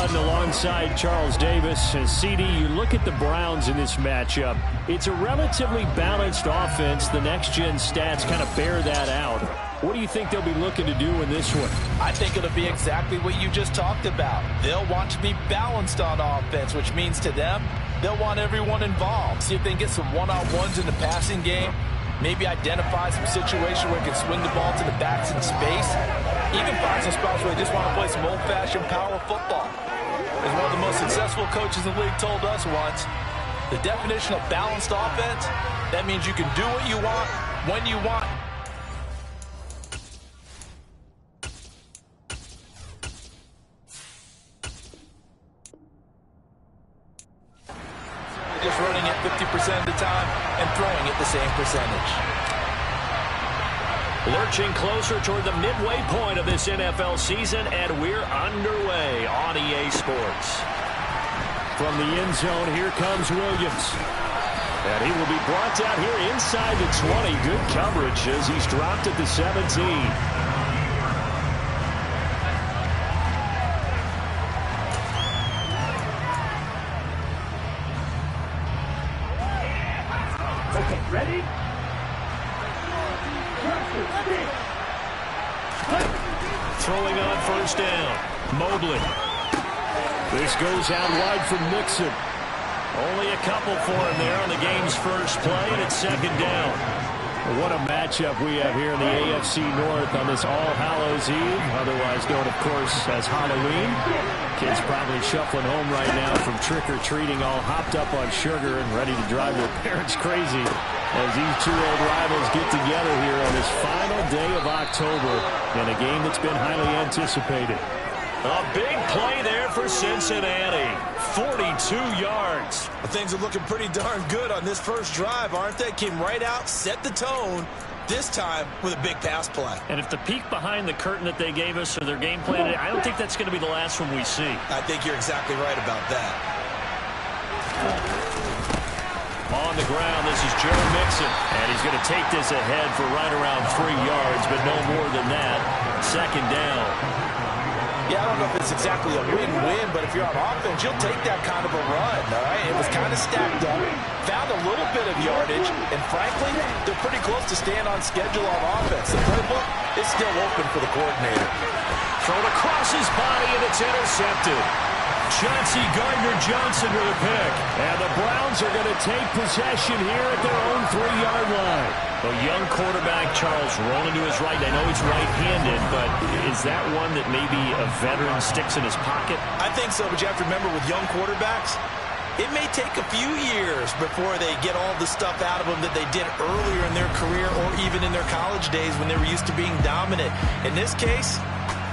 Sutton alongside Charles Davis. And CD, you look at the Browns in this matchup. It's a relatively balanced offense. The next-gen stats kind of bear that out. What do you think they'll be looking to do in this one? I think it'll be exactly what you just talked about. They'll want to be balanced on offense, which means to them, they'll want everyone involved. See if they can get some one-on-ones in the passing game. Maybe identify some situation where they can swing the ball to the backs in space. Even find some spots where they just want to play some old-fashioned power football. As one of the most successful coaches in the league told us once, the definition of balanced offense, that means you can do what you want, when you want. Just running it 50% of the time and throwing it the same percentage. Lurching closer toward the midway point of this NFL season, and we're underway on EA Sports. From the end zone, here comes Williams. And he will be brought down here inside the 20. Good coverage as he's dropped at the 17. Ready? Throwing on first down. Mobley. This goes out wide for Mixon. Only a couple for him there on the game's first play, and it's second down. What a matchup we have here in the AFC North on this All Hallows Eve, otherwise known, of course, as Halloween. Kids probably shuffling home right now from trick-or-treating, all hopped up on sugar and ready to drive their parents crazy as these two old rivals get together here on this final day of October in a game that's been highly anticipated. A big play there for Cincinnati. 42 yards. Well, things are looking pretty darn good on this first drive, aren't they? Came right out, set the tone, this time with a big pass play. And if the peek behind the curtain that they gave us or their game plan, I don't think that's going to be the last one we see. I think you're exactly right about that. On the ground, this is Joe Mixon. And he's going to take this ahead for right around 3 yards, but no more than that. Second down. Yeah, I don't know if it's exactly a win-win, but if you're on offense, you'll take that kind of a run, all right? It was kind of stacked up, found a little bit of yardage, and frankly, they're pretty close to staying on schedule on offense. The playbook is still open for the coordinator. Thrown across his body, and it's intercepted. Chauncey Gardner-Johnson with a pick. And the Browns are going to take possession here at their own 3-yard line. A young quarterback, Charles, rolling to his right. I know he's right-handed, but is that one that maybe a veteran sticks in his pocket? I think so, but you have to remember with young quarterbacks, it may take a few years before they get all the stuff out of them that they did earlier in their career or even in their college days when they were used to being dominant. In this case,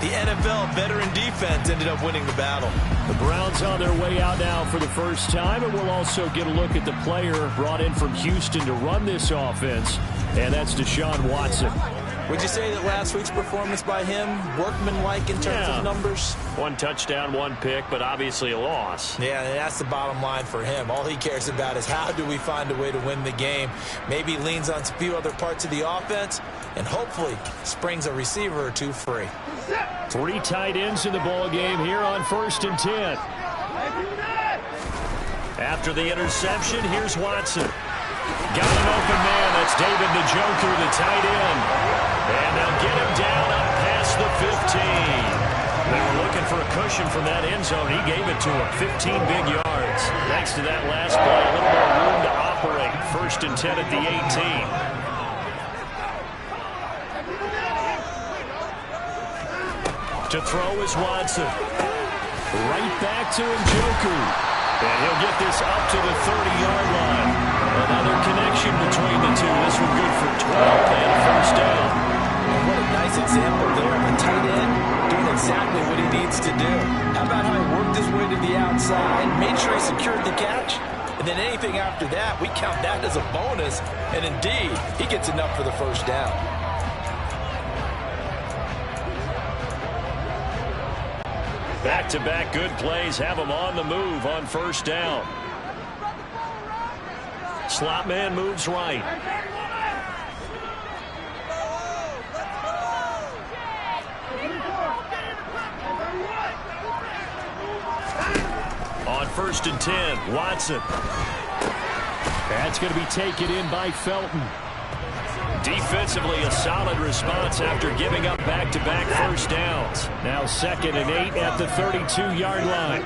the NFL veteran defense ended up winning the battle. The Browns on their way out now for the first time, and we'll also get a look at the player brought in from Houston to run this offense, and that's Deshaun Watson. Would you say that last week's performance by him, workmanlike in terms of numbers? 1 touchdown, 1 pick, but obviously a loss. Yeah, that's the bottom line for him. All he cares about is how do we find a way to win the game. Maybe leans on a few other parts of the offense, and hopefully springs a receiver or two free. 3 tight ends in the ball game here on 1st and 10. After the interception, here's Watson. Got an open man. That's David the Joker, the tight end. And they'll get him down up past the 15. They were looking for a cushion from that end zone. He gave it to him. 15 big yards. Thanks to that last play, a little more room to operate. 1st and 10 at the 18. To throw is Watson. Right back to Njoku. And he'll get this up to the 30-yard line. Another connection between the two. This one good for 12 and a first down. And what a nice example there of a tight end doing exactly what he needs to do. How about how he worked his way to the outside, made sure he secured the catch, and then anything after that, we count that as a bonus. And indeed, he gets enough for the first down. Back-to-back good plays have him on the move on first down. Slot man moves right. first and 10. Watson. That's going to be taken in by Felton. Defensively, a solid response after giving up back-to-back first downs. Now 2nd and 8 at the 32-yard line.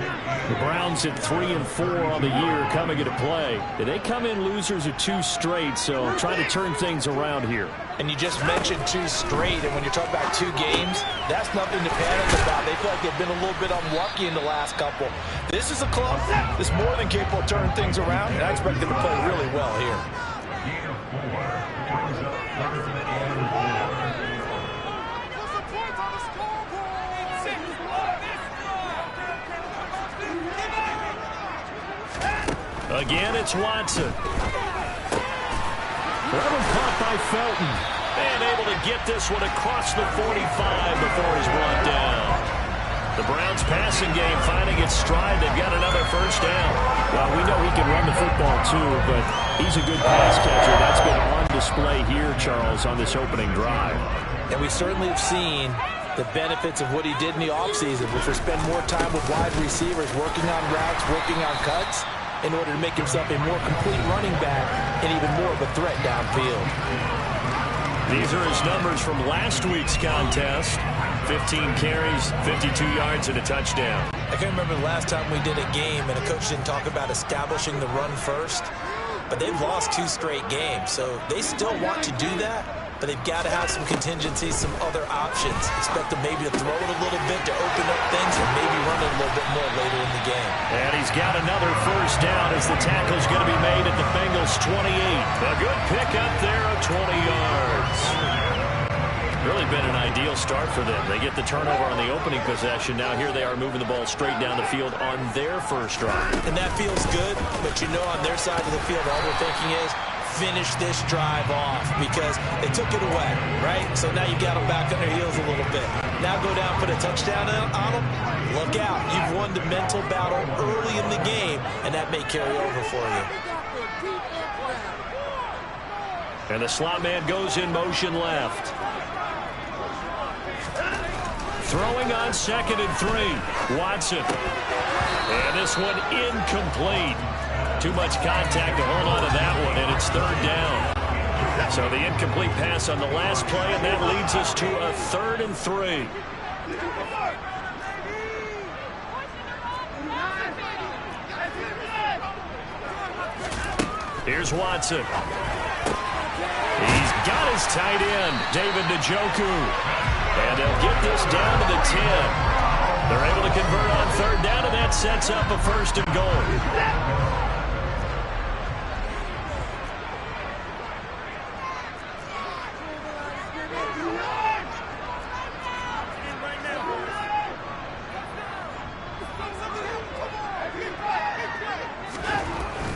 The Browns at 3-4 on the year coming into play. They come in losers of 2 straight, so trying to turn things around here. And you just mentioned 2 straight, and when you're talking about 2 games, that's nothing to panic about. They feel like they've been a little bit unlucky in the last couple. This is a club that's more than capable of turning things around, and I expect them to play really well here. Again, it's Watson. That one caught by Felton. And able to get this one across the 45 before he's brought down. The Browns passing game finding its stride. They've got another first down. Well, we know he can run the football too, but he's a good pass catcher. That's been on display here, Charles, on this opening drive. And we certainly have seen the benefits of what he did in the offseason, which was spend more time with wide receivers, working on routes, working on cuts, in order to make himself a more complete running back and even more of a threat downfield. These are his numbers from last week's contest. 15 carries, 52 yards, and a touchdown. I can remember the last time we did a game and a coach didn't talk about establishing the run first, but they've lost 2 straight games, so they still want to do that, but they've got to have some contingencies, some other options. Expect them maybe to throw it a little bit to open up things and maybe run it a little bit more later in the game. And he's got another first down as the tackle's going to be made at the Bengals 28. A good pickup there of 20 yards. Really been an ideal start for them. They get the turnover on the opening possession. Now here they are moving the ball straight down the field on their first drive. And that feels good, but you know on their side of the field all they're thinking is finish this drive off because they took it away, right? So now you've got them back on their heels a little bit. Now go down, put a touchdown on them. Look out. You've won the mental battle early in the game, and that may carry over for you. And the slot man goes in motion left. Throwing on 2nd and 3. Watson. And this one incomplete. Too much contact to hold on to that one, and it's 3rd down. So the incomplete pass on the last play, and that leads us to a 3rd and 3. Here's Watson. He's got his tight end, David Njoku. And they'll get this down to the 10. They're able to convert on 3rd down, and that sets up a 1st and goal.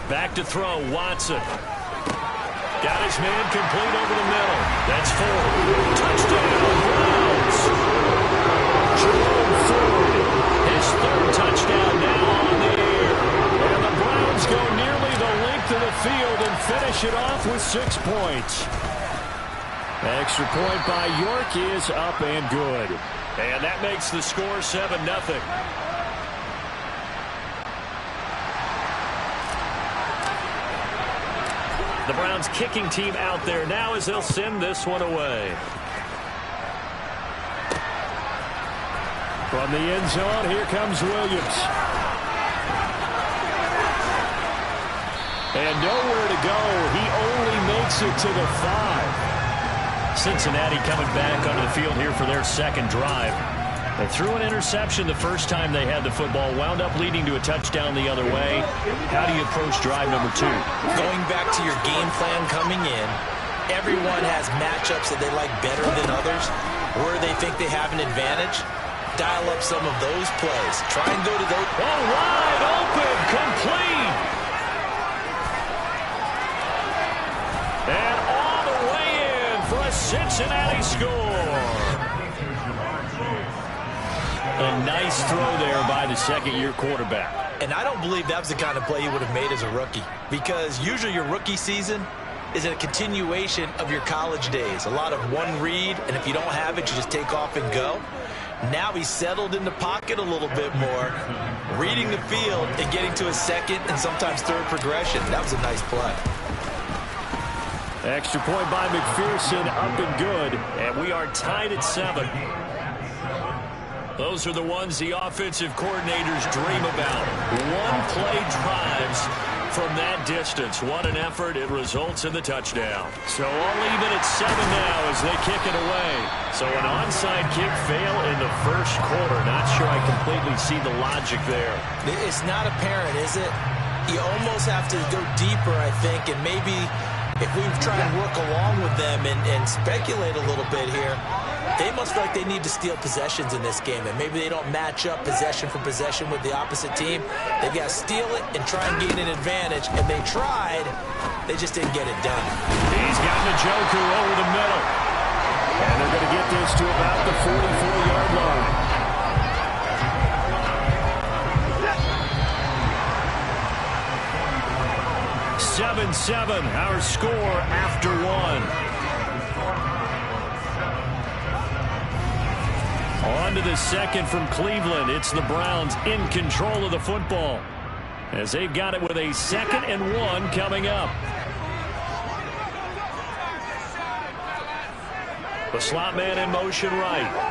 Back to throw, Watson. Got his man complete over the middle. That's 4. Touchdown, Browns. Jerome Ford, his 3rd touchdown now on the air. And the Browns go nearly the length of the field and finish it off with 6 points. Extra point by York is up and good. And that makes the score 7-0. The Browns kicking team out there now as they'll send this one away. From the end zone, here comes Williams. And nowhere to go. He only makes it to the 5. Cincinnati coming back onto the field here for their 2nd drive. They threw an interception the first time they had the football, wound up leading to a touchdown the other way. How do you approach drive number 2? Going back to your game plan coming in, everyone has matchups that they like better than others, where they think they have an advantage. Dial up some of those plays. Try and go to those. Oh, wide open, complete. And all the way in for a Cincinnati score. A nice throw there by the 2nd-year quarterback. And I don't believe that was the kind of play he would have made as a rookie, because usually your rookie season is a continuation of your college days. A lot of one read, and if you don't have it, you just take off and go. Now he's settled in the pocket a little bit more. reading the field and getting to a second and sometimes third progression. That was a nice play. Extra point by McPherson, up and good. And we are tied at 7. Those are the ones the offensive coordinators dream about. One-play drives from that distance. What an effort. It results in the touchdown. So all even at 7 now as they kick it away. So an onside kick fail in the first quarter. Not sure I completely see the logic there. It's not apparent, is it? You almost have to go deeper, I think, and maybe if we try and work along with them and speculate a little bit here, they must feel like they need to steal possessions in this game, and maybe they don't match up possession for possession with the opposite team. They've got to steal it and try and gain an advantage, and they tried. They just didn't get it done. He's got Njoku over the middle, and they're going to get this to about the 44-yard line. Our score after 1. On to the second from Cleveland. It's the Browns in control of the football as they've got it with a 2nd and 1 coming up. The slot man in motion right.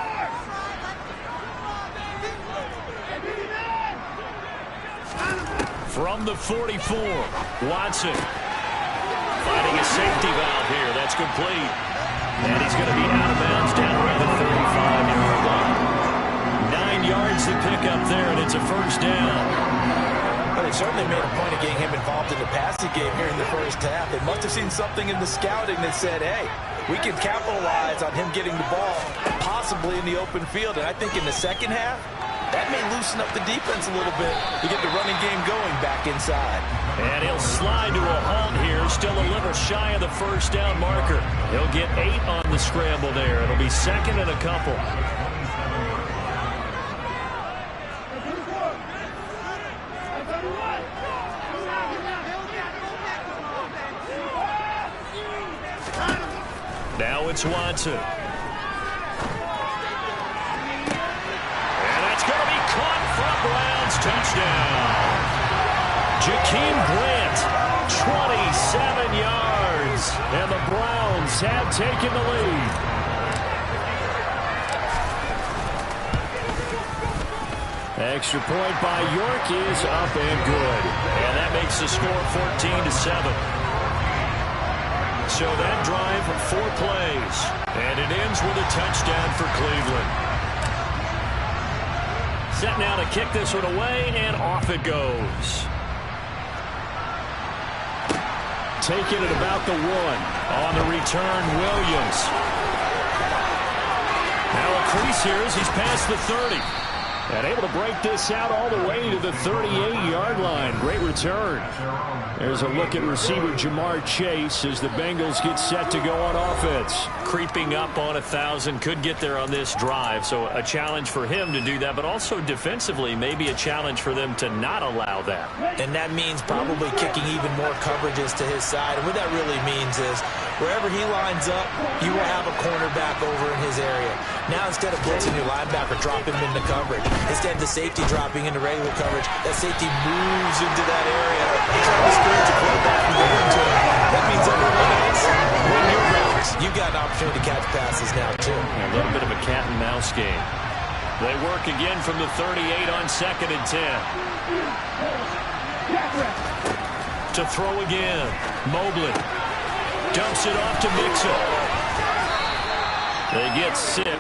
From the 44, Watson finding a safety valve here. That's complete. And he's going to be out of bounds down around the 35-yard line. 9 yards to pick up there, and it's a first down. But they certainly made a point of getting him involved in the passing game here in the first half. They must have seen something in the scouting that said, hey, we can capitalize on him getting the ball possibly in the open field. And I think in the second half, that may loosen up the defense a little bit to get the running game going back inside. And he'll slide to a halt here, still a little shy of the first down marker. He'll get 8 on the scramble there. It'll be 2nd and a couple. Now it's Watson. Browns touchdown. Jakeem Grant, 27 yards. And the Browns have taken the lead. Extra point by York is up and good. And that makes the score 14-7. So that drive, 4 plays. And it ends with a touchdown for Cleveland. Set now to kick this one away, and off it goes. Taking it about the 1. On the return, Williams. Now a crease here as he's past the 30. And able to break this out all the way to the 38-yard line. Great return. There's a look at receiver Jamar Chase as the Bengals get set to go on offense. Creeping up on 1,000, could get there on this drive. So a challenge for him to do that, but also defensively maybe a challenge for them to not allow that. And that means probably kicking even more coverages to his side. And what that really means is wherever he lines up, you will have a cornerback over in his area. Now instead of blitzing your linebacker, drop him into coverage. Instead of the safety dropping into regular coverage, that safety moves into that area. Trying to discourage the quarterback from going into it. That means everyone else, run your routes. You've got an opportunity to catch passes now, too. A little bit of a cat and mouse game. They work again from the 38 on 2nd and 10. To throw again. Mobley dumps it off to Mixon. They get 6.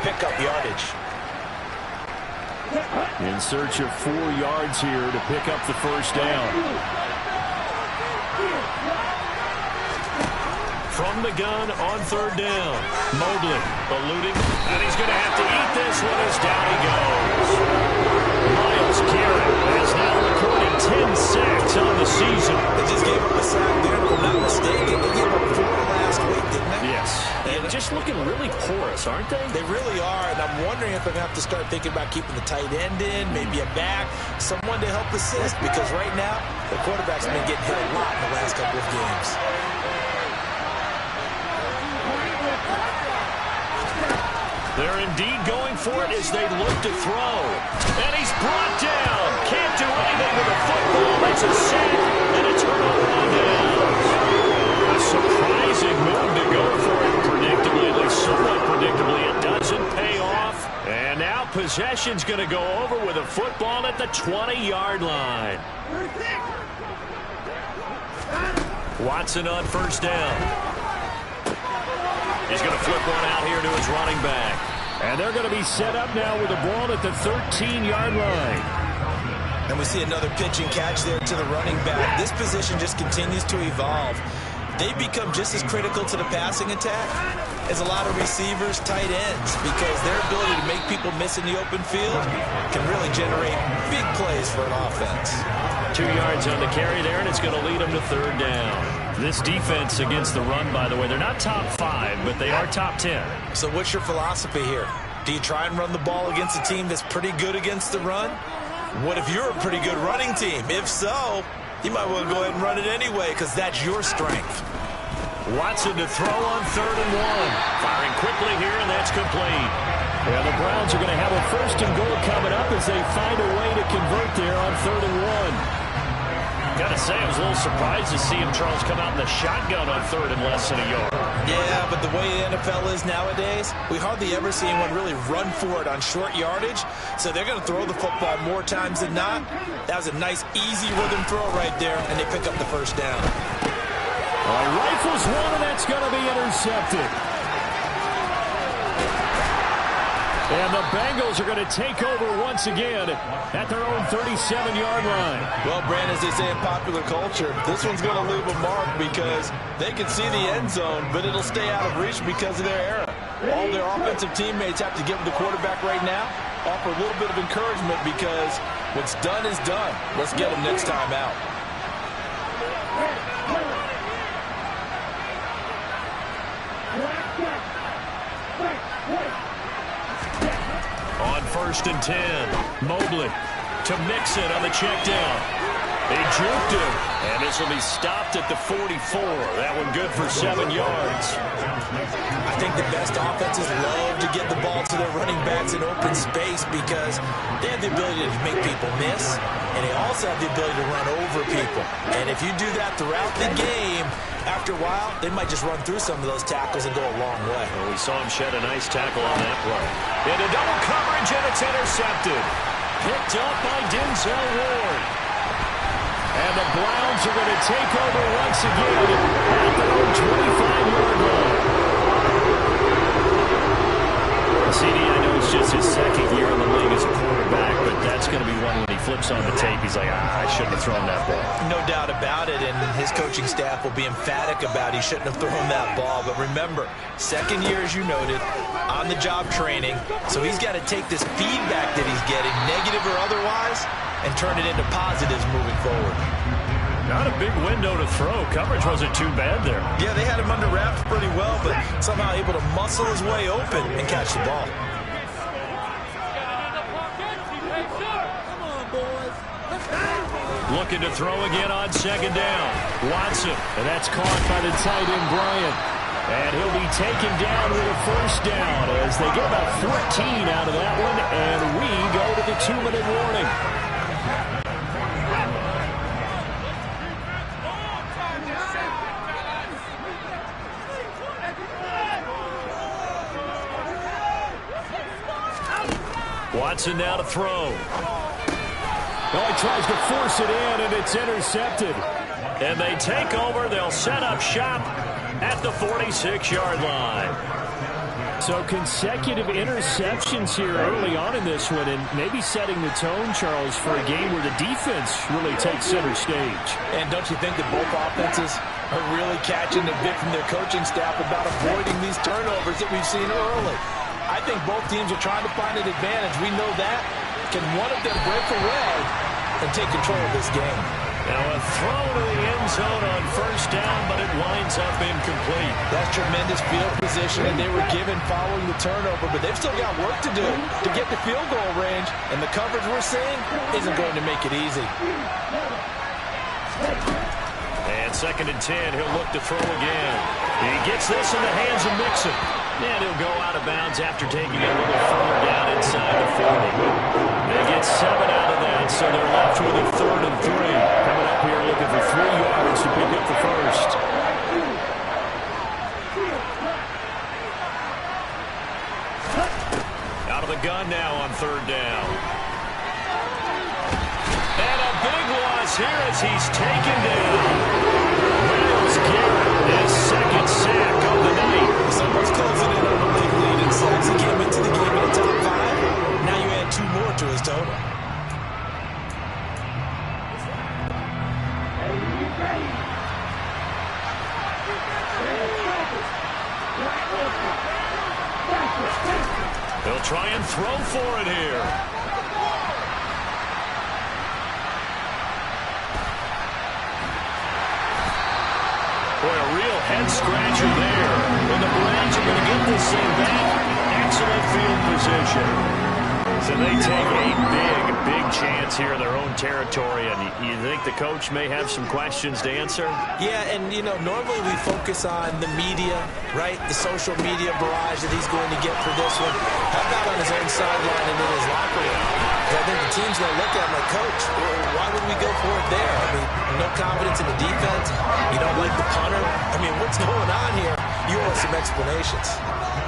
pick up yardage. In search of 4 yards here to pick up the first down. From the gun on third down. Mobley eluding, and he's going to have to eat this one as down he goes. Myles Garrett has now recorded 10 sacks on the season. They just gave up a sack there, if I'm not mistaken. They gave up 4 last week, didn't they? Yes. And just looking really porous, aren't they? They really are, and I'm wondering if they're going to have to start thinking about keeping the tight end in, maybe a back, someone to help assist, because right now, the quarterback's been getting hit a lot in the last couple of games. They're indeed going for it as they look to throw. And he's brought down. Can't do anything with the football. It's a sack and a turnover on downs. A surprising move to go for it predictably, at least somewhat predictably. It doesn't pay off. And now possession's going to go over with a football at the 20-yard line. Watson on first down. He's going to flip one out here to his running back. And they're going to be set up now with the ball at the 13-yard line. And we see another pitch and catch there to the running back. This position just continues to evolve. They become just as critical to the passing attack as a lot of receivers, tight ends, because their ability to make people miss in the open field can really generate big plays for an offense. 2 yards on the carry there, and it's going to lead them to third down. This defense against the run, by the way, they're not top 5, but they are top 10. So what's your philosophy here? Do you try and run the ball against a team that's pretty good against the run? What if you're a pretty good running team? If so, you might want to go ahead and run it anyway, because that's your strength. Watson to throw on 3rd and 1. Firing quickly here, and that's complete. Yeah, the Browns are going to have a 1st and goal coming up as they find a way to convert there on 3rd and 1. Gotta say, I was a little surprised to see him, Charles, come out in the shotgun on 3rd and less than a yard. Yeah, but the way the NFL is nowadays, we hardly ever see anyone really run for it on short yardage. So they're going to throw the football more times than not. That was a nice, easy rhythm throw right there, and they pick up the first down. Rifles one, and that's going to be intercepted. And the Bengals are going to take over once again at their own 37-yard line. Well, Brand, as they say in popular culture, this one's going to leave a mark because they can see the end zone, but it'll stay out of reach because of their error. All their offensive teammates have to give the quarterback right now, offer a little bit of encouragement because what's done is done. Let's get them next time out. On 1st and 10, Mobley to Mixon on the check down. They juked him, and this will be stopped at the 44. That one good for 7 yards. I think the best offenses love to get the ball to their running backs in open space because they have the ability to make people miss, and they also have the ability to run over people. And if you do that throughout the game, after a while, they might just run through some of those tackles and go a long way. Well, we saw him shed a nice tackle on that play. Into double coverage, and it's intercepted. Picked up by Denzel Ward. And the Browns are going to take over once again at their own 25-yard line. CD, I know it's just his 2nd year in the league as a quarterback, but that's going to be one when he flips on the tape. He's like, I shouldn't have thrown that ball. No doubt about it, and his coaching staff will be emphatic about he shouldn't have thrown that ball. But remember, 2nd year, as you noted, on-the-job training, so he's got to take this feedback that he's getting, negative or otherwise, and turn it into positives moving forward. Not a big window to throw. Coverage wasn't too bad there. Yeah, they had him under wraps pretty well, but somehow able to muscle his way open and catch the ball. Looking to throw again on 2nd down. Watson, and that's caught by the tight end, Bryant. And he'll be taken down with a 1st down as they get about 14 out of that one, and we go to the 2-minute warning. Watson now to throw. Well, he tries to force it in, and it's intercepted. And they take over. They'll set up shop at the 46-yard line. So consecutive interceptions here early on in this one, and maybe setting the tone, Charles, for a game where the defense really takes center stage. And don't you think that both offenses are really catching the bit from their coaching staff about avoiding these turnovers that we've seen early? I think both teams are trying to find an advantage. We know that. Can one of them break away and take control of this game? Now a throw to the end zone on first down, but it winds up incomplete. That's tremendous field position, and they were given following the turnover, but they've still got work to do to get to field goal range, and the coverage we're seeing isn't going to make it easy. And 2nd and 10, he'll look to throw again. He gets this in the hands of Mixon. And he'll go out of bounds after taking it a little further down inside the 40. They get 7 out of that, so they're left with a 3rd and 3. Coming up here looking for 3 yards to pick up the first. Out of the gun now on 3rd down. And a big loss here as he's taken down. Myles Garrett, his 2nd sack of the night. Someone's closing in on a big lead in sacks. He came into the game in the top 5. Now you add 2 more to his total. They'll try and throw for it here. Boy, a real head-scratcher there. And the Browns are going to get this thing back. Excellent field position. So they take a big chance here in their own territory. And you think the coach may have some questions to answer? Yeah, and, you know, normally we focus on the media, right? The social media barrage that he's going to get for this one. How about on his own sideline and in his locker room? Because I think the team's going to look at him like, Coach, why would we go for it there? I mean, no confidence in the defense. You don't like the punter. I mean, what's going on here? You owe us some explanations.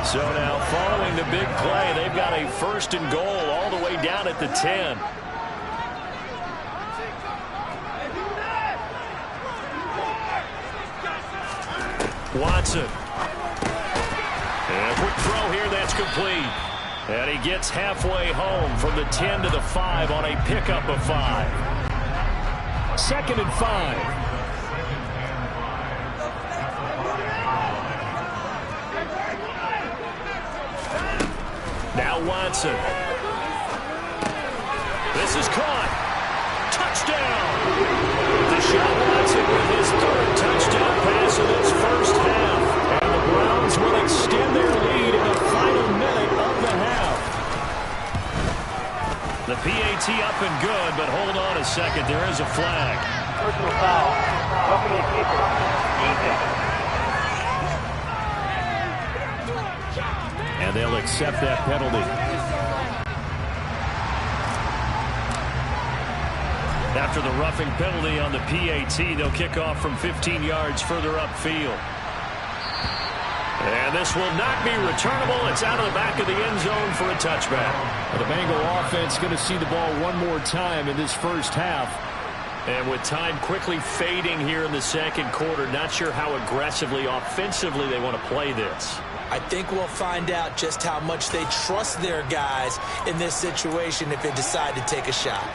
So now, following the big play, they've got a 1st and goal all the way down at the 10. Watson. And a quick throw here, that's complete. And he gets halfway home from the 10 to the 5 on a pickup of 5. 2nd and 5. Now Watson. This is caught. Touchdown. Deshaun Watson with his 3rd touchdown pass in this first half. And the Browns will extend their lead in the final minute of the half. The PAT up and good, but hold on a second. There is a flag. Personal foul. Roughing the kicker. Defense. And they'll accept that penalty. After the roughing penalty on the PAT, they'll kick off from 15 yards further upfield. And this will not be returnable. It's out of the back of the end zone for a touchback. The Bengal offense going to see the ball one more time in this first half. And with time quickly fading here in the 2nd quarter, not sure how aggressively, offensively they want to play this. I think we'll find out just how much they trust their guys in this situation if they decide to take a shot.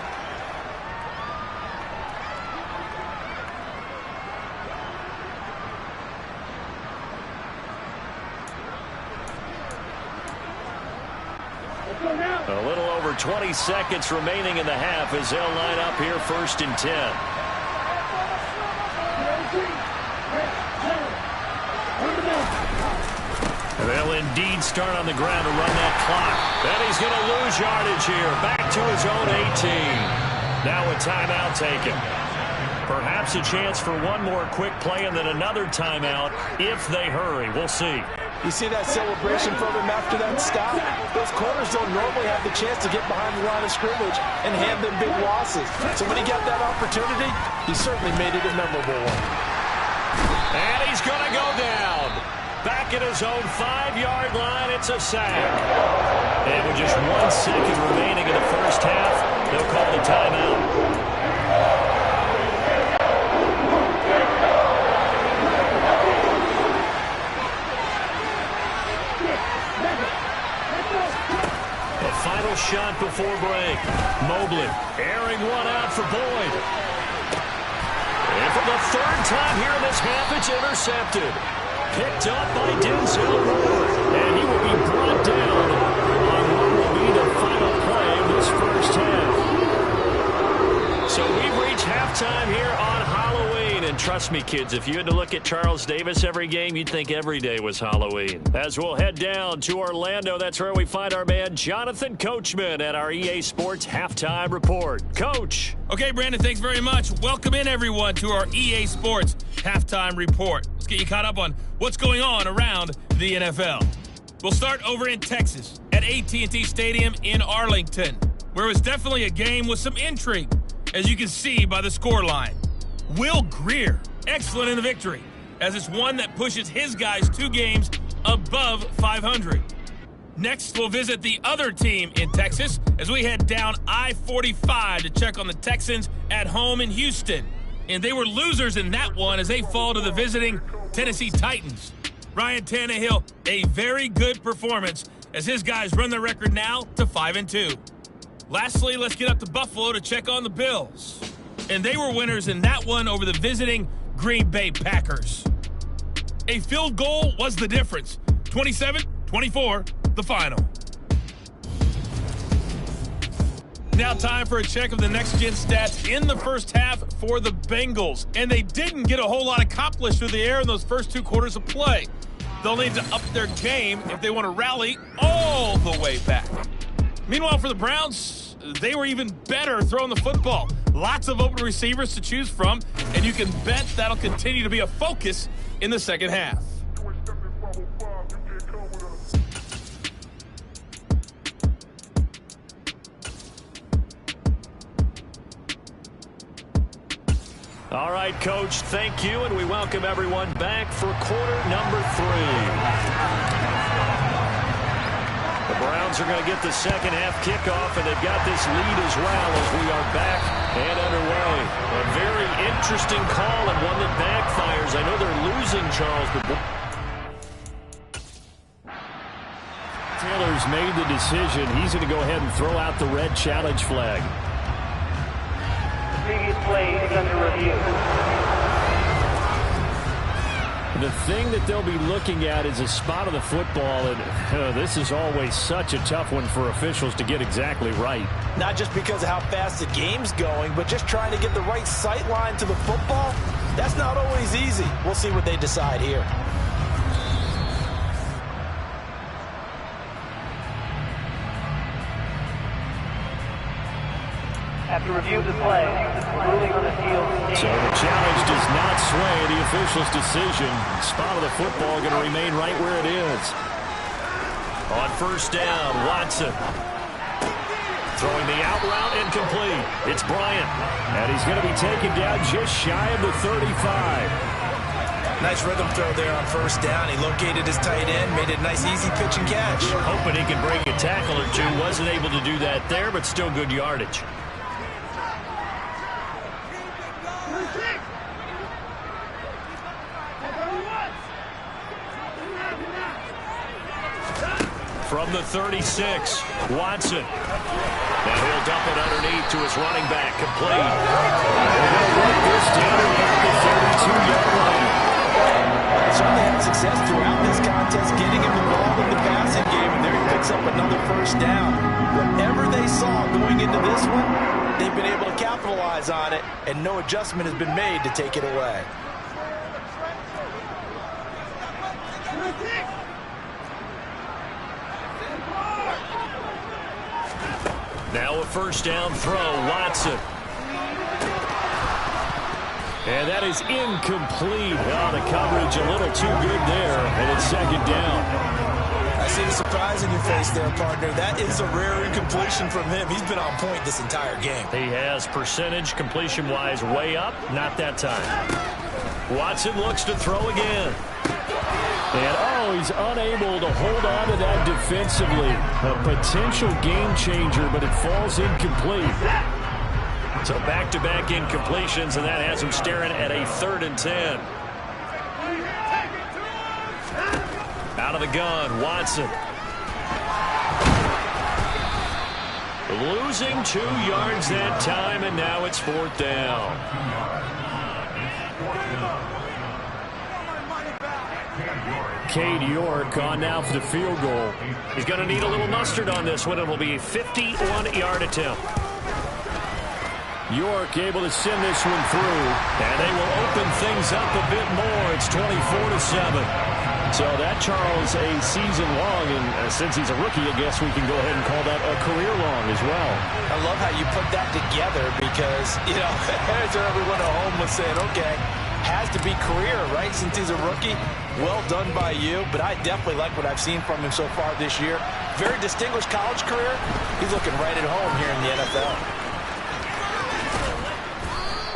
A little over 20 seconds remaining in the half as they'll line up here 1st and 10. And they'll indeed start on the ground to run that clock. Then he's going to lose yardage here. Back to his own 18. Now a timeout taken. Perhaps a chance for one more quick play and then another timeout if they hurry. We'll see. You see that celebration from him after that stop? Those corners don't normally have the chance to get behind the line of scrimmage and hand them big losses. So when he got that opportunity, he certainly made it a memorable one. And he's going to go down. Back at his own 5-yard line, it's a sack. And with just 1 second remaining in the first half, they'll call the timeout. final shot before break. Mobley airing one out for Boyd. And for the third time here in this half, it's intercepted. Picked up by Denzel Ward. And he will be brought down on what will be the final play of this first half. So we've reached halftime here on Halloween. And trust me, kids, if you had to look at Charles Davis every game, you'd think every day was Halloween. As we'll head down to Orlando, that's where we find our man Jonathan Coachman at our EA Sports Halftime Report. Coach. Okay, Brandon, thanks very much. Welcome in, everyone, to our EA Sports Halftime Report. Let's get you caught up on what's going on around the NFL. We'll start over in Texas at AT&T Stadium in Arlington, where it was definitely a game with some intrigue, as you can see by the scoreline. Will Greer, excellent in the victory, as it's one that pushes his guys 2 games above 500. Next, we'll visit the other team in Texas as we head down I-45 to check on the Texans at home in Houston. And they were losers in that one as they fall to the visiting Tennessee Titans. Ryan Tannehill, a very good performance as his guys run their record now to 5-2. Lastly, let's get up to Buffalo to check on the Bills. And they were winners in that one over the visiting Green Bay Packers. A field goal was the difference. 27-24, the final. Now time for a check of the next-gen stats in the first half for the Bengals. And they didn't get a whole lot accomplished through the air in those first 2 quarters of play. They'll need to up their game if they want to rally all the way back. Meanwhile, for the Browns, they were even better throwing the football. Lots of open receivers to choose from, and you can bet that'll continue to be a focus in the second half. All right, Coach, thank you, and we welcome everyone back for quarter number 3. The Browns are going to get the second half kickoff, and they've got this lead as well as we are back and underway. A very interesting call and one that backfires. I know they're losing, Charles, but Taylor's made the decision. He's going to go ahead and throw out the red challenge flag. Previous play is under review. The thing that they'll be looking at is a spot of the football, and this is always such a tough one for officials to get exactly right. Not just because of how fast the game's going, but just trying to get the right sight line to the football. That's not always easy. We'll see what they decide here. After review of the play, ruling on the field. So the challenge does not sway the official's decision. Spot of the football going to remain right where it is. on first down, Watson. Throwing the out route incomplete. It's Bryant. And he's going to be taken down just shy of the 35. Nice rhythm throw there on first down. He located his tight end, made it a nice easy pitch and catch. Hoping he could bring a tackle or two. Wasn't able to do that there, but still good yardage. From the 36, Watson. Now he'll dump it underneath to his running back, complete. They'll work this down at the 32-yard line. Certainly had success throughout this contest, getting him involved in the passing game, and there he picks up another first down. Whatever they saw going into this one, they've been able to capitalize on it, and no adjustment has been made to take it away. Now a first down throw, Watson. And that is incomplete. Oh, the coverage a little too good there, and it's second down. I see the surprise in your face there, partner. That is a rare incompletion from him. He's been on point this entire game. He has percentage completion-wise way up, not that time. Watson looks to throw again. And, oh, he's unable to hold on to that defensively. A potential game changer, but it falls incomplete. So back-to-back incompletions, and that has him staring at a 3rd and 10. Out of the gun, Watson. Losing 2 yards that time, and now it's 4th down. Cade York on now for the field goal. He's going to need a little mustard on this one. It will be a 51-yard attempt. York able to send this one through, and they will open things up a bit more. It's 24-7. So that, Charles, a season long, and since he's a rookie, I guess we can go ahead and call that a career long as well. I love how you put that together because, you know, as everyone at home was saying, okay, has to be career, right, since he's a rookie. Well done by you, but I definitely like what I've seen from him so far this year. Very distinguished college career. He's looking right at home here in the NFL.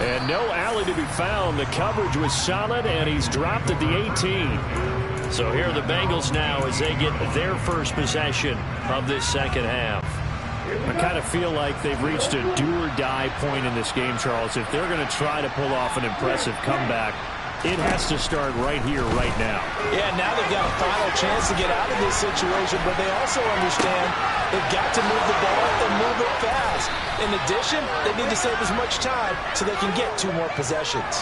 And no alley to be found. The coverage was solid, and he's dropped at the 18. So here are the Bengals now as they get their first possession of this second half. I kind of feel like they've reached a do-or-die point in this game, Charles. If they're going to try to pull off an impressive comeback, it has to start right here, right now. Yeah, now they've got a final chance to get out of this situation, but they also understand they've got to move the ball and move it fast. In addition, they need to save as much time so they can get 2 more possessions.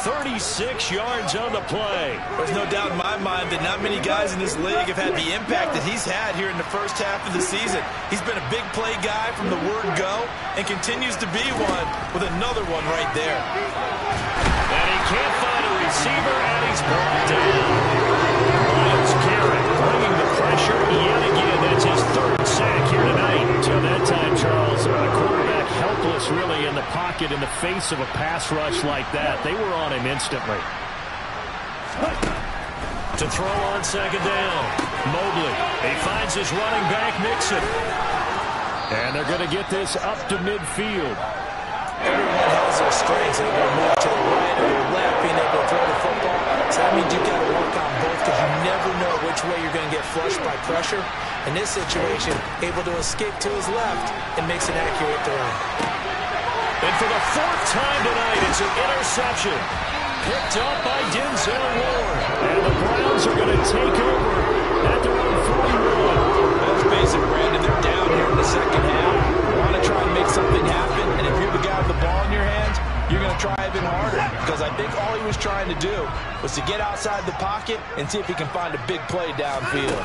36 yards on the play. There's no doubt in my mind that not many guys in this league have had the impact that he's had here in the first half of the season. He's been a big play guy from the word go and continues to be one with another one right there. And he can't find a receiver, and he's brought down. Myles Garrett bringing the pressure yet again. That's his 3rd sack here tonight. Until that time, Charles, a quarterback helpless really in the pocket in the face of a pass rush like that. They were on him instantly. To throw on second down, Mobley. He finds his running back, Mixon. And they're going to get this up to midfield. Everyone has their strengths, able to move to the right or the left, being able to throw the football. So that means you've got to work on both because you never know which way you're going to get flushed by pressure. In this situation, able to escape to his left and makes an accurate throw. And for the 4th time tonight, it's an interception. Picked up by Denzel Ward. And the Browns are going to take over at their own 41. Let's face it, Brandon, they're down here in the second half. Want to try and make something happen, and if you're the guy with the ball in your hands, you're going to try even harder because I think all he was trying to do was to get outside the pocket and see if he can find a big play downfield.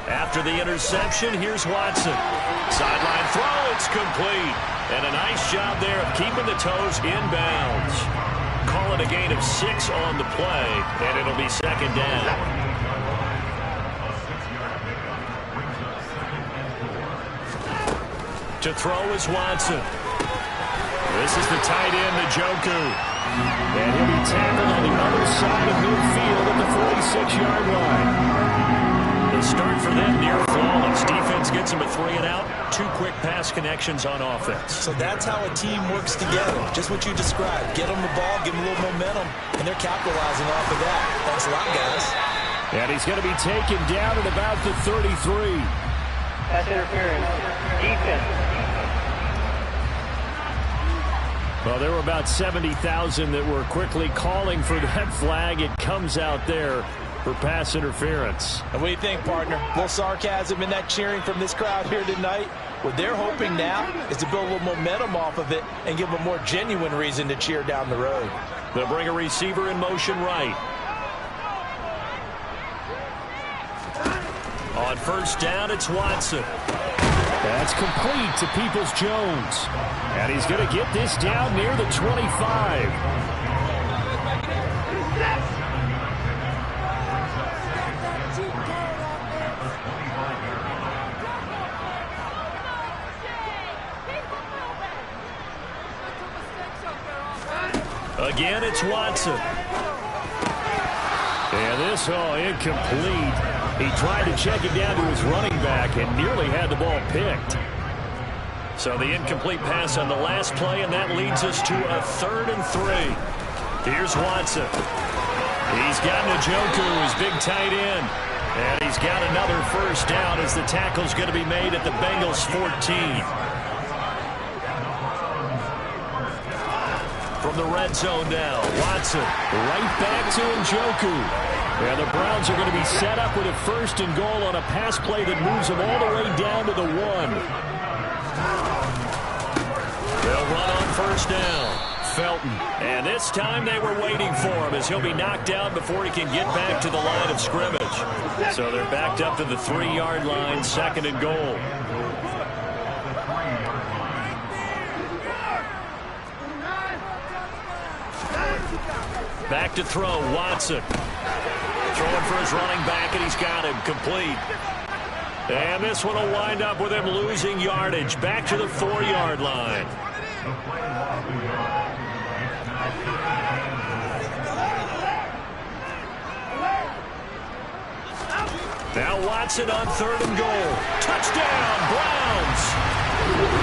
After the interception, here's Watson. Sideline throw, it's complete. And a nice job there of keeping the toes in bounds. Call it a gain of 6 on the play, and it'll be second down. To throw is Watson. This is the tight end, Njoku. And he'll be tackled on the other side of midfield at the 46-yard line. The start for them near flawless. Defense gets them a 3 and out. 2 quick pass connections on offense. So that's how a team works together. Just what you described. Get them the ball, give them a little momentum, and they're capitalizing off of that. Thanks a lot, guys. And he's going to be taken down at about the 33. That's interference. Defense. Well, there were about 70,000 that were quickly calling for that flag. It comes out there for pass interference. And what do you think, partner? A little sarcasm in that cheering from this crowd here tonight. What they're hoping now is to build a little momentum off of it and give them a more genuine reason to cheer down the road. They'll bring a receiver in motion right. On first down, it's Watson. That's complete to Peoples-Jones. And he's going to get this down near the 25. Again, it's Watson. And this, incomplete. He tried to check it down to his running back and nearly had the ball picked. So the incomplete pass on the last play, and that leads us to a 3rd and 3. Here's Watson. He's got Njoku, his big tight end. And he's got another first down as the tackle's going to be made at the Bengals 14. From the red zone now, Watson right back to Njoku. And the Browns are going to be set up with a 1st and goal on a pass play that moves them all the way down to the 1. They'll run on 1st down. Felton. And this time they were waiting for him as he'll be knocked down before he can get back to the line of scrimmage. So they're backed up to the 3-yard line, 2nd and goal. Back to throw, Watson. Throwing for his running back, and he's got him complete. And this one will wind up with him losing yardage. Back to the 4-yard line. Now Watson on 3rd and goal. Touchdown, Browns!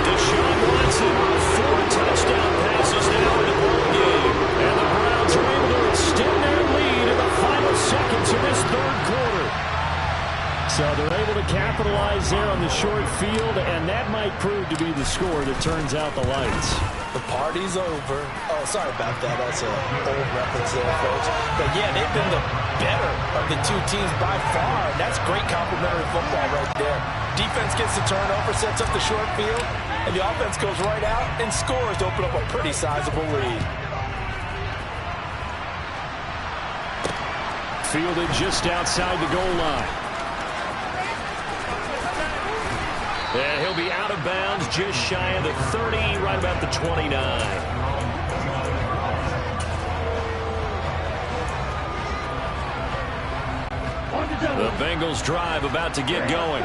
Deshaun Watson, 4 touchdown passes now in the ball game. And the Browns are able to extend their lead in the final seconds of this 3rd quarter. So they're able to capitalize there on the short field, and that might prove to be the score that turns out the lights. The party's over. Oh, sorry about that. That's an old reference there, folks. But, yeah, they've been the better of the 2 teams by far. That's great complimentary football right there. Defense gets the turnover, sets up the short field, and the offense goes right out and scores to open up a pretty sizable lead. Fielded just outside the goal line. And he'll be out of bounds just shy of the 30, right about the 29. The Bengals drive about to get going.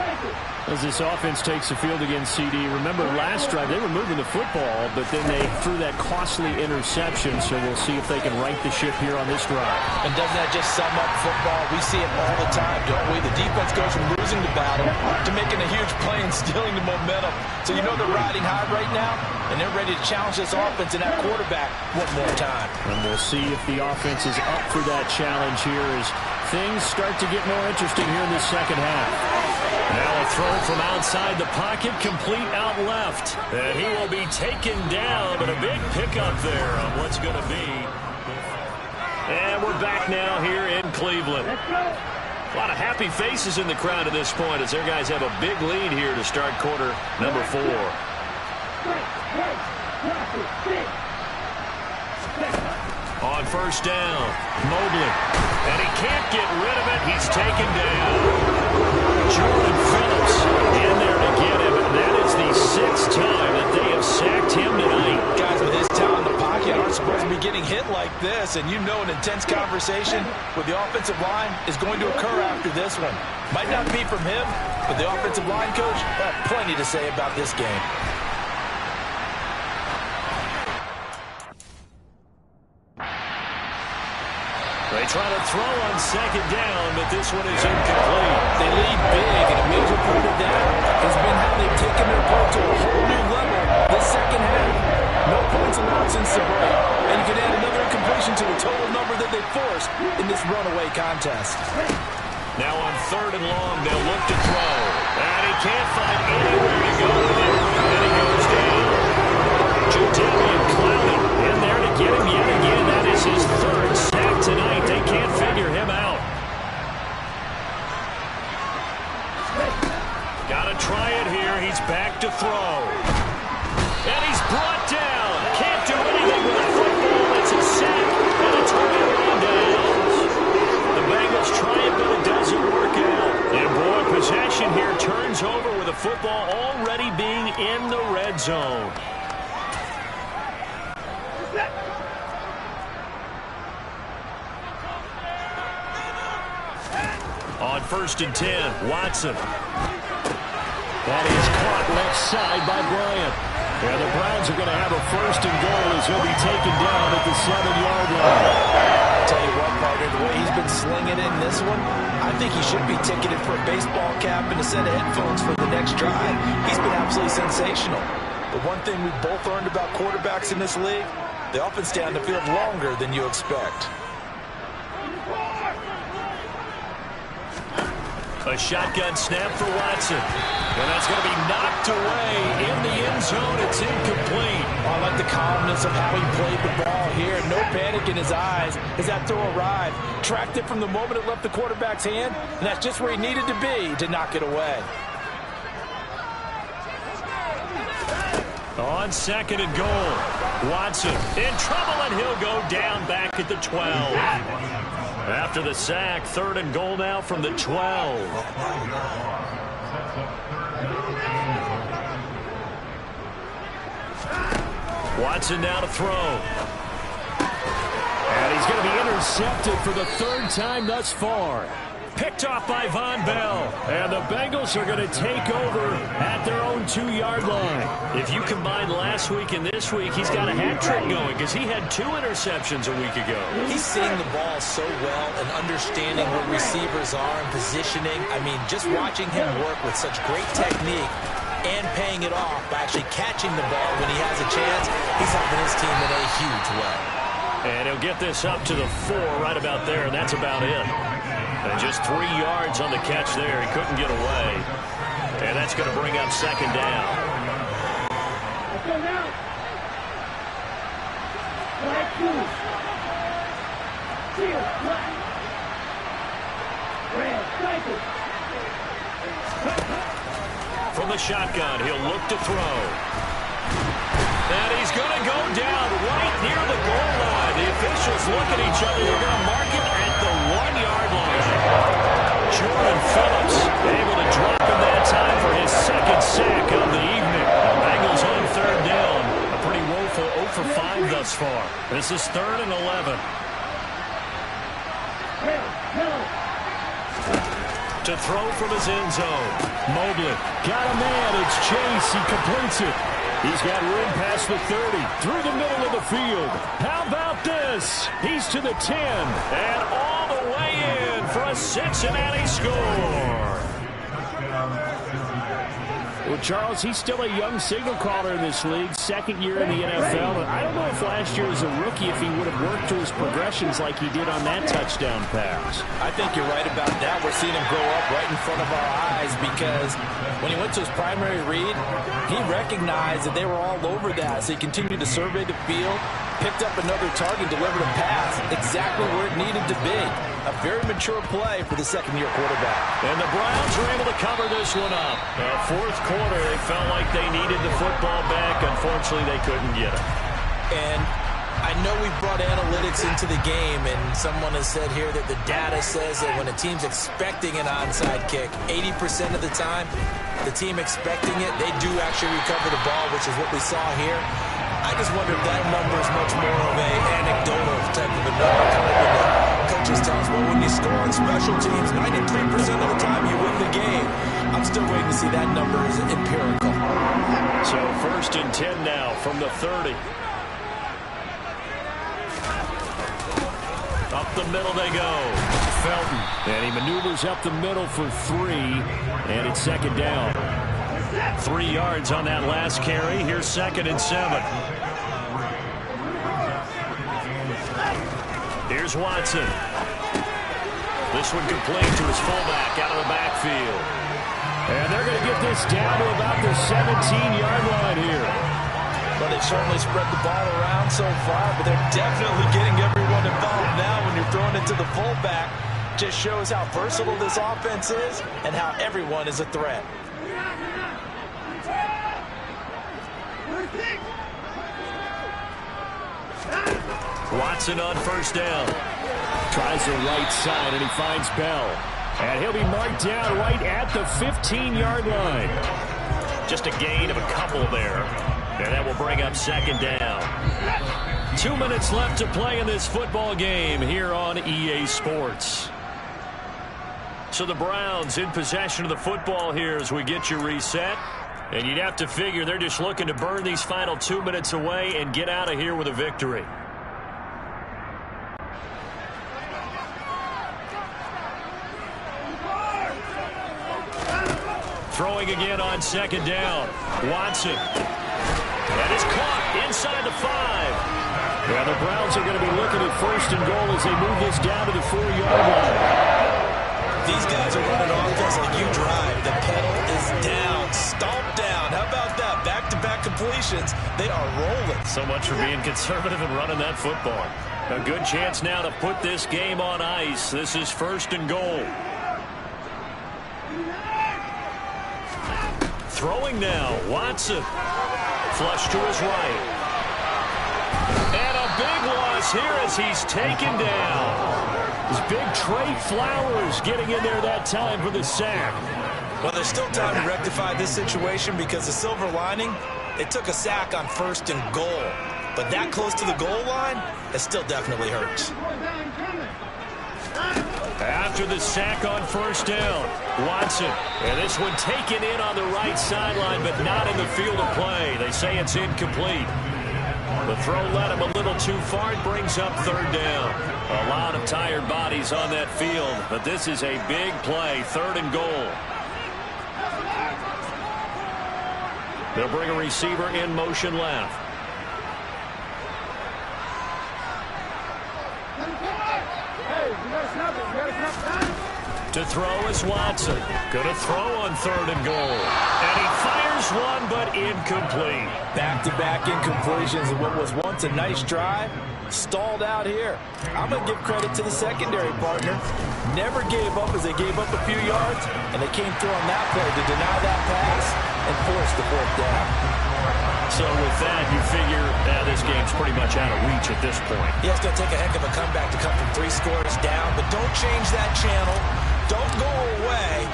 As this offense takes the field against CD, remember last drive they were moving the football, but then they threw that costly interception, so we'll see if they can right the ship here on this drive. And doesn't that just sum up football? We see it all the time, don't we? The defense goes from losing the battle to making a huge play and stealing the momentum. So you know they're riding high right now, and they're ready to challenge this offense and that quarterback one more time. And we'll see if the offense is up for that challenge here as things start to get more interesting here in the 2nd half. Now a throw from outside the pocket, complete out left. And he will be taken down, but a big pickup there on what's going to be. And we're back now here in Cleveland. A lot of happy faces in the crowd at this point as their guys have a big lead here to start quarter number 4. On 1st down, Mobley. And he can't get rid of it. He's taken down. Jordan Phillips in there to get him. And that is the 6th time that they have sacked him tonight. Guys with his talent in the pocket aren't supposed to be getting hit like this. And you know an intense conversation with the offensive line is going to occur after this one. Might not be from him, but the offensive line coach had plenty to say about this game. They try to throw on 2nd down, but this one is incomplete. They lead big, and a major part of that has been how they've taken their play to a whole new level this 2nd half. No points allowed since the break, and you can add another incompletion to the total number that they forced in this runaway contest. Now on 3rd and long, they'll look to throw. And he can't find anywhere to go with it. And he goes down. Jadeveon Clowney in there to get him yet again. That is his 3rd sack tonight. They can't figure him out. Got to try it here. He's back to throw. And he's brought down. Can't do anything with the football. It's a sack and a turnover on downs. The Bengals try it, but it doesn't work out. And boy, possession here turns over with the football already being in the red zone. On 1st and 10, Watson. That is caught left side by Bryant. And the Browns are going to have a 1st and goal as he'll be taken down at the 7-yard line. I'll tell you what, partner, the way he's been slinging in this one, I think he should be ticketed for a baseball cap and a set of headphones for the next drive. He's been absolutely sensational. But one thing we've both learned about quarterbacks in this league, they often stay on the field longer than you expect. A shotgun snap for Watson. And that's going to be knocked away in the end zone. It's incomplete. I like the calmness of how he played the ball here. No panic in his eyes as that throw arrived. Tracked it from the moment it left the quarterback's hand, and that's just where he needed to be to knock it away. On 2nd and goal, Watson in trouble, and he'll go down back at the 12. After the sack, 3rd and goal now from the 12. Watson now to throw. And he's going to be intercepted for the 3rd time thus far. Picked off by Von Bell. And the Bengals are going to take over at their own 2-yard line. If you combine last week and this week, he's got a hat trick going because he had 2 interceptions a week ago. He's seeing the ball so well and understanding where receivers are and positioning. I mean, just watching him work with such great technique and paying it off by actually catching the ball when he has a chance, he's helping his team in a huge way. And he'll get this up to the 4 right about there, and that's about it. And just 3 yards on the catch there. He couldn't get away. And that's going to bring up 2nd down. Let's go now. Flag 2. Seal, flag. Red, cycle. From the shotgun, he'll look to throw. And he's going to go down right near the goal line. The officials look at each other. They're going to mark it at the 1-yard line. Jordan Phillips able to drop him that time for his 2nd sack of the evening. The Bengals on 3rd down. A pretty woeful 0 for 5 thus far. This is 3rd and 11. To throw from his end zone. Mobley got a man. It's Chase. He completes it. He's got room past the 30, through the middle of the field. How about this? He's to the 10, and all the way in for a Cincinnati score. Well, Charles, he's still a young signal caller in this league, 2nd year in the NFL. And I don't know if last year as a rookie if he would have worked to his progressions like he did on that touchdown pass. I think you're right about that. We're seeing him grow up right in front of our eyes because when he went to his primary read, he recognized that they were all over that. So he continued to survey the field, picked up another target, delivered a pass exactly where it needed to be. A very mature play for the 2nd-year quarterback. And the Browns are able to cover this one up. 4th quarter, they felt like they needed the football back. Unfortunately, they couldn't get it. And I know we've brought analytics into the game, and someone has said here that the data says that when a team's expecting an onside kick, 80% of the time, the team expecting it, they do actually recover the ball, which is what we saw here. I just wonder if that number is much more of a anecdotal type of a number, kind of when the coaches tell us, well, when you score on special teams, 93% of the time you win the game. I'm still waiting to see that number is empirical. So 1st and 10 now from the 30. Up the middle they go. Felton. And he maneuvers up the middle for 3, and it's 2nd down. 3 yards on that last carry. Here's 2nd and 7. Here's Watson. This one complete to his fullback out of the backfield. And they're going to get this down to about the 17-yard line here. Well, they've certainly spread the ball around so far, but they're definitely getting everyone involved now when you're throwing it to the fullback. Just shows how versatile this offense is and how everyone is a threat. Watson on 1st down. Tries the right side, and he finds Bell. And he'll be marked down right at the 15-yard line. Just a gain of a couple there. And that will bring up 2nd down. 2 minutes left to play in this football game here on EA Sports. So the Browns in possession of the football here as we get you reset. And you'd have to figure they're just looking to burn these final 2 minutes away and get out of here with a victory. Throwing again on 2nd down. Watson. That is caught inside the 5. Yeah, the Browns are going to be looking at 1st and goal as they move this down to the 4-yard line. These guys are running offense like you drive. The pedal is down, stomped down. How about that? Back-to-back completions. They are rolling. So much for being conservative and running that football. A good chance now to put this game on ice. This is 1st and goal. Throwing now, Watson. Flush to his right. And a big loss here as he's taken down. His big Trey Flowers getting in there that time for the sack. Well, there's still time to rectify this situation because the silver lining, they took a sack on 1st and goal. But that close to the goal line, it still definitely hurts. After the sack on 1st down, Watson. And this one taken in on the right sideline, but not in the field of play. They say it's incomplete. The throw led him a little too far. It brings up 3rd down. A lot of tired bodies on that field, but this is a big play, 3rd and goal. They'll bring a receiver in motion left. To throw is Watson. Going to throw on 3rd and goal. And he fires one, but incomplete. Back-to-back incompletions of what was once a nice drive. Stalled out here. I'm going to give credit to the secondary partner. Never gave up as they gave up a few yards, and they came through on that play to deny that pass and force the 4th down. So with that, you figure this game's pretty much out of reach at this point. Yeah, it's going to take a heck of a comeback to come from 3 scores down, but don't change that channel. Don't go away.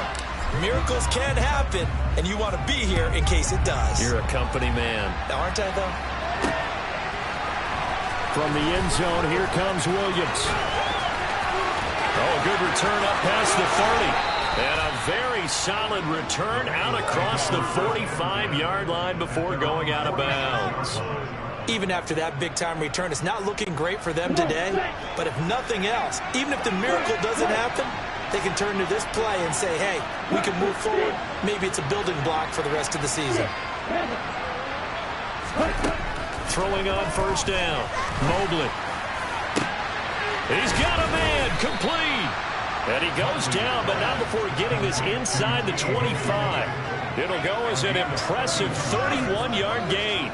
Miracles can happen, and you want to be here in case it does. You're a company man. Aren't I, though? From the end zone, here comes Williams. Oh, a good return up past the 30. And a very solid return out across the 45-yard line before going out of bounds. Even after that big-time return, it's not looking great for them today. But if nothing else, even if the miracle doesn't happen, they can turn to this play and say, hey, we can move forward. Maybe it's a building block for the rest of the season. Throwing on 1st down. Mobley. He's got a man. Complete. And he goes down, but not before getting this inside the 25. It'll go as an impressive 31-yard gain.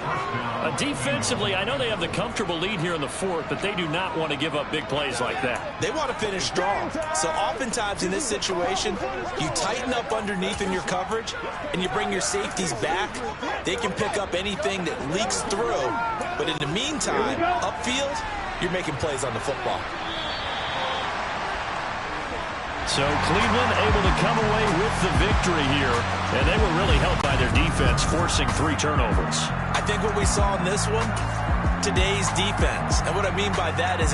Defensively, I know they have the comfortable lead here in the 4th, but they do not want to give up big plays like that. They want to finish strong. So oftentimes in this situation, you tighten up underneath in your coverage, and you bring your safeties back. They can pick up anything that leaks through. But in the meantime, upfield, you're making plays on the football. So Cleveland able to come away with the victory here, and they were really helped by their defense, forcing 3 turnovers. I think what we saw in this one, today's defense, and what I mean by that is an